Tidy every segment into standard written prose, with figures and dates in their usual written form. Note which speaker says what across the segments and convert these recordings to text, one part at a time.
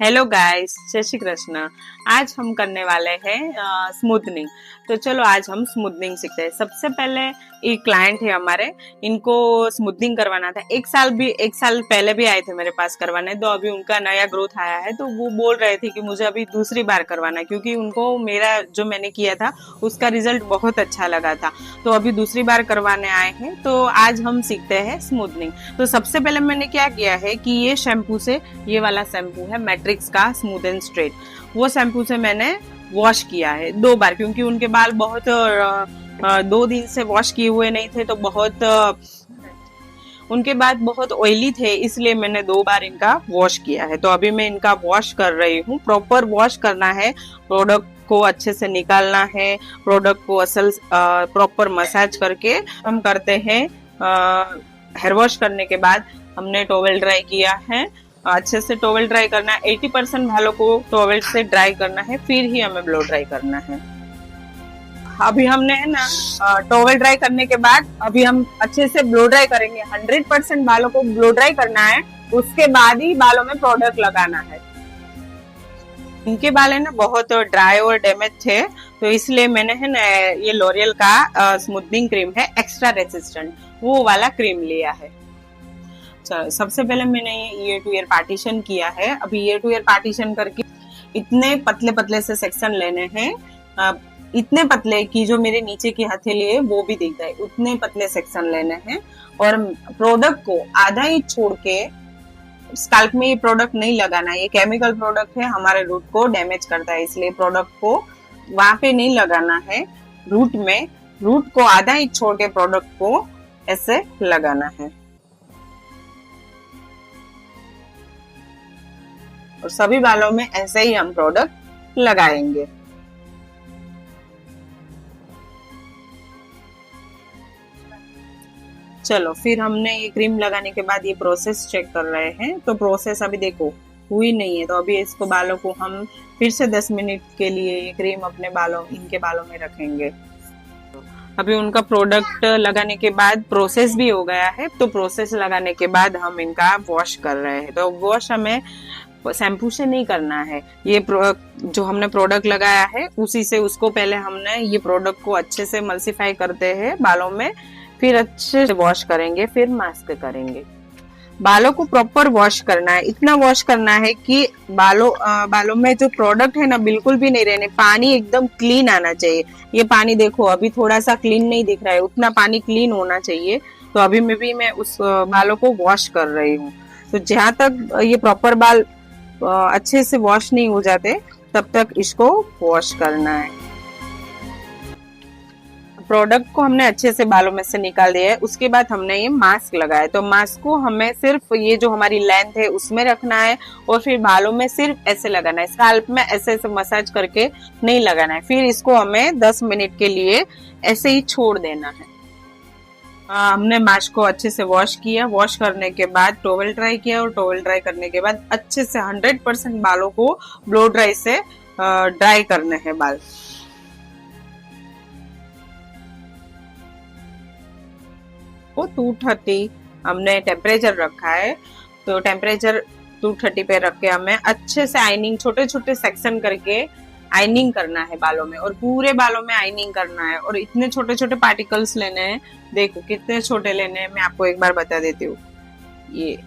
Speaker 1: Hello guys, जय श्री कृष्ण। आज हम करने वाले हैं स्मूथनिंग। तो चलो आज हम स्मूथनिंग सीखते हैं। सबसे पहले एक क्लाइंट है हमारे, इनको स्मूथनिंग करवाना था। एक साल पहले भी आए थे मेरे पास करवाने। तो अभी उनका नया ग्रोथ आया है, तो वो बोल रहे थे कि मुझे अभी दूसरी बार करवाना है, क्योंकि उनको मेरा जो मैंने किया था उसका रिजल्ट बहुत अच्छा लगा था। तो अभी दूसरी बार करवाने आए हैं। तो आज हम सीखते हैं स्मूथनिंग। तो सबसे पहले मैंने क्या किया है कि ये शैम्पू से, ये वाला शैम्पू है मैट्रिक्स का स्मूथ एंड स्ट्रेट, वो शैम्पू से मैंने वॉश किया है 2 बार, क्योंकि उनके बाल बहुत 2 दिन से वॉश किए हुए नहीं थे, तो बहुत उनके बाल बहुत ऑयली थे, इसलिए मैंने 2 बार इनका वॉश किया है। तो अभी मैं इनका वॉश कर रही हूँ। प्रॉपर वॉश करना है, प्रोडक्ट को अच्छे से निकालना है, प्रोडक्ट को असल प्रॉपर मसाज करके हम करते हैं। हेयर वॉश करने के बाद हमने टॉवेल ड्राई किया है। अच्छे से टॉवेल ड्राई करना है। 80% बालों को टॉवेल से ड्राई करना है, फिर ही हमें ब्लो ड्राई करना है। अभी हमने है ना टॉवेल ड्राई करने के बाद अभी हम अच्छे से ब्लो ड्राई करेंगे। 100% बालों को ब्लो ड्राई करना है, उसके बाद ही बालों में प्रोडक्ट लगाना है। इनके बाल है ना बहुत ड्राई और डैमेज थे, तो इसलिए मैंने है ना ये लॉरियल का स्मूथनिंग क्रीम है एक्स्ट्रा रेसिस्टेंट, वो वाला क्रीम लिया है। सबसे पहले मैंने ये ईयर टू ईयर पार्टीशन किया है। अभी ईयर टू ईयर पार्टीशन करके इतने पतले पतले से सेक्शन लेने हैं, इतने पतले कि जो मेरे नीचे की हथेली है वो भी दिखता है, उतने पतले सेक्शन लेने हैं। और प्रोडक्ट को आधा ही छोड़ के स्कैल्प में ये प्रोडक्ट नहीं लगाना है। ये केमिकल प्रोडक्ट है, हमारे रूट को डैमेज करता है, इसलिए प्रोडक्ट को वहां पे नहीं लगाना है। रूट को आधा ही छोड़ के प्रोडक्ट को ऐसे लगाना है। और सभी बालों में ऐसे ही हम प्रोडक्ट लगाएंगे। चलो फिर हमने ये क्रीम लगाने के बाद ये प्रोसेस चेक कर रहे हैं। तो प्रोसेस अभी देखो हुई नहीं है, तो अभी इसको बालों को हम फिर से 10 मिनट के लिए ये क्रीम अपने इनके बालों में रखेंगे। अभी उनका प्रोडक्ट लगाने के बाद प्रोसेस भी हो गया है। तो प्रोसेस लगाने के बाद हम इनका वॉश कर रहे हैं। तो वॉश हमें शैम्पू से नहीं करना है। ये जो हमने प्रोडक्ट लगाया है उसी से उसको पहले हमने ये प्रोडक्ट को अच्छे से मल्सीफाई करते हैं बालों में, फिर अच्छे से वॉश करेंगे, फिर मास्क करेंगे। बालों को प्रॉपर वॉश करना है। इतना वॉश करना है कि बालों में जो प्रोडक्ट है ना बिल्कुल भी नहीं रहने, पानी एकदम क्लीन आना चाहिए। ये पानी देखो अभी थोड़ा सा क्लीन नहीं दिख रहा है, उतना पानी क्लीन होना चाहिए। तो अभी मैं उस बालों को वॉश कर रही हूँ। तो जहां तक ये प्रॉपर बाल अच्छे से वॉश नहीं हो जाते तब तक इसको वॉश करना है। प्रोडक्ट को हमने अच्छे से बालों में से निकाल दिया है। उसके बाद हमने ये मास्क लगाया। तो मास्क को हमें सिर्फ ये जो हमारी लेंथ है उसमें रखना है, और फिर बालों में सिर्फ ऐसे लगाना है, स्कैल्प में ऐसे ऐसे मसाज करके नहीं लगाना है। फिर इसको हमें 10 मिनट के लिए ऐसे ही छोड़ देना है। हमने मास्क को अच्छे से वॉश किया। वॉश करने के बाद टॉवेल ड्राई किया, और टॉवेल ड्राई करने के बाद अच्छे से 100% बालों को ब्लो ड्राई से ड्राई करने हैं बाल। को 230 हमने टेम्परेचर रखा है। तो टेम्परेचर 230 पे रख के हमें अच्छे से आइनिंग, छोटे छोटे सेक्शन करके आइनिंग करना है बालों में, और पूरे बालों में आइनिंग करना है। और इतने छोटे छोटे पार्टिकल्स लेने हैं, देखो कितने छोटे लेने हैं, मैं आपको एक बार बता देती हूँ। ये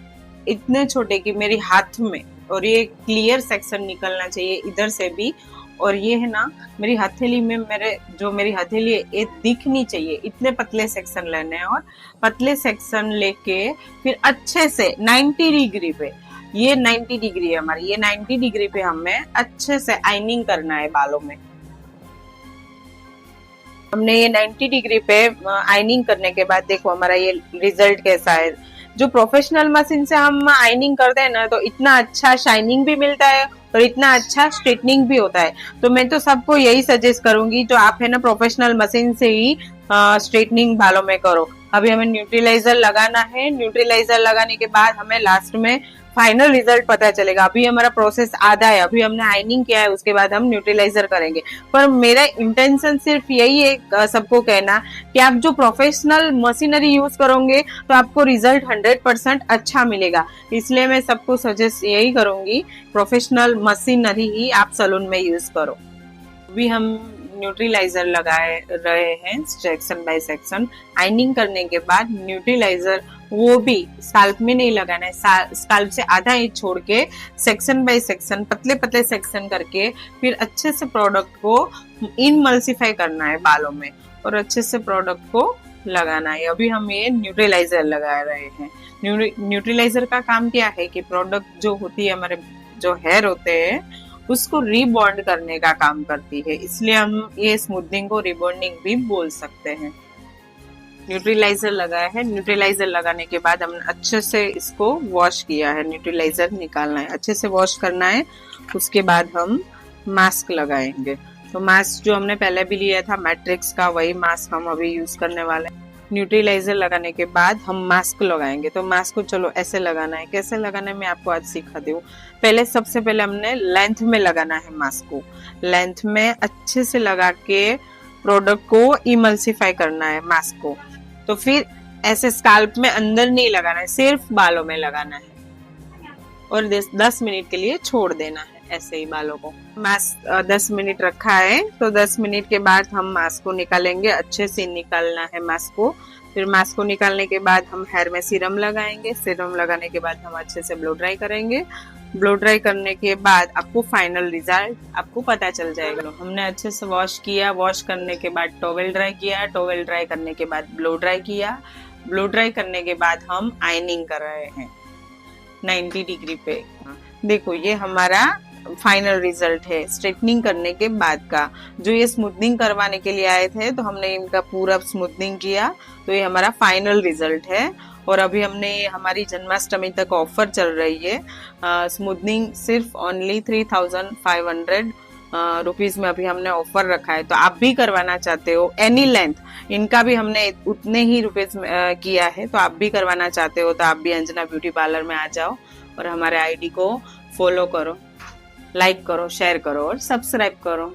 Speaker 1: इतने छोटे कि मेरी हाथ में, और ये क्लियर सेक्शन निकलना चाहिए इधर से भी, और ये है ना मेरी हथेली में, मेरी हथेली है ये दिखनी चाहिए। इतने पतले सेक्शन लेने हैं, और पतले सेक्शन लेके फिर अच्छे से 90 डिग्री पे, ये 90 डिग्री है हमारी, ये 90 डिग्री पे हमें अच्छे से आइनिंग करना है बालों में। हमने ये 90 डिग्री पे आइनिंग करने के बाद देखो हमारा ये रिजल्ट कैसा है। जो प्रोफेशनल मशीन से हम आइनिंग करते हैं ना, तो इतना अच्छा शाइनिंग भी मिलता है और इतना अच्छा स्ट्रेटनिंग भी होता है। तो मैं तो सबको यही सजेस्ट करूंगी, जो आप है ना प्रोफेशनल मशीन से ही स्ट्रेटनिंग बालों में करो। अभी हमें न्यूट्रिलाइजर लगाना है। न्यूट्रिलाइजर लगाने के बाद हमें लास्ट में फाइनल रिजल्ट पता चलेगा। अभी हमारा प्रोसेस आधा है, अभी हमने आयनिंग किया है, उसके बाद हम न्यूट्रलाइजर करेंगे। पर मेरा इंटेंशन सिर्फ यही है सबको कहना कि आप जो प्रोफेशनल मशीनरी यूज करोगे तो आपको रिजल्ट 100% अच्छा मिलेगा। इसलिए मैं सबको सजेस्ट यही करूंगी, प्रोफेशनल मशीनरी ही आप सलून में यूज करो। अभी हम न्यूट्रलाइजर लगाए रहे हैं सेक्शन बाय सेक्शन। आइनिंग करने के बाद न्यूट्रलाइजर वो भी स्काल्प में नहीं लगाना है, स्काल्प से आधा इंच छोड़ के सेक्शन बाय सेक्शन पतले पतले सेक्शन करके फिर अच्छे से प्रोडक्ट को इनमल्सिफाई करना है बालों में और अच्छे से प्रोडक्ट को लगाना है। अभी हम ये न्यूट्रलाइजर लगा रहे हैं। न्यूट्रलाइजर का काम क्या है कि प्रोडक्ट जो होती है, हमारे जो हेयर होते हैं उसको रीबॉन्ड करने का काम करती है, इसलिए हम ये स्मूथनिंग को रीबॉन्डिंग भी बोल सकते हैं। न्यूट्रलाइजर लगाया है, न्यूट्रलाइजर लगाने के बाद हमने अच्छे से इसको वॉश किया है, न्यूट्रलाइजर निकालना है, अच्छे से वॉश करना है। उसके बाद हम मास्क लगाएंगे। तो मास्क जो हमने पहले भी लिया था मैट्रिक्स का, वही मास्क हम अभी यूज करने वाले हैं। न्यूट्रलाइजर लगाने के बाद हम मास्क लगाएंगे। तो मास्क को चलो ऐसे लगाना है, कैसे लगाना है मैं आपको आज सिखाती हूँ। पहले सबसे पहले हमने लेंथ में लगाना है मास्क को, लेंथ में अच्छे से लगा के प्रोडक्ट को इमल्सिफाई करना है मास्क को। तो फिर ऐसे स्काल्प में अंदर नहीं लगाना है, सिर्फ बालों में लगाना है और 10 मिनट के लिए छोड़ देना है ऐसे ही बालों को। मास्क 10 मिनट रखा है, तो 10 मिनट के बाद हम मास्क को निकालेंगे, अच्छे से निकालना है मास्क को। फिर मास्क को निकालने के बाद हम हेयर में सीरम लगाएंगे, सीरम लगाने के बाद हम अच्छे से ब्लो ड्राई करेंगे। ब्लो ड्राई करने के बाद आपको फाइनल रिजल्ट आपको पता चल जाएगा। हमने अच्छे से वॉश किया, वॉश करने के बाद टॉवेल ड्राई किया, टॉवेल ड्राई करने के बाद ब्लो ड्राई किया, ब्लो ड्राई करने के बाद हम आयनिंग कर रहे हैं 90 डिग्री पे। देखो ये हमारा फाइनल रिजल्ट है स्ट्रेटनिंग करने के बाद का। जो ये स्मूथनिंग करवाने के लिए आए थे तो हमने इनका पूरा स्मूथनिंग किया, तो ये हमारा फाइनल रिजल्ट है। और अभी हमने हमारी जन्माष्टमी तक ऑफर चल रही है, स्मूथनिंग सिर्फ ओनली 3500 रुपीज में अभी हमने ऑफर रखा है। तो आप भी करवाना चाहते हो एनी लेंथ, इनका भी हमने उतने ही रुपीज किया है, तो आप भी करवाना चाहते हो तो आप भी अंजना ब्यूटी पार्लर में आ जाओ और हमारे आईडी को फॉलो करो, लाइक करो, शेयर करो और सब्सक्राइब करो।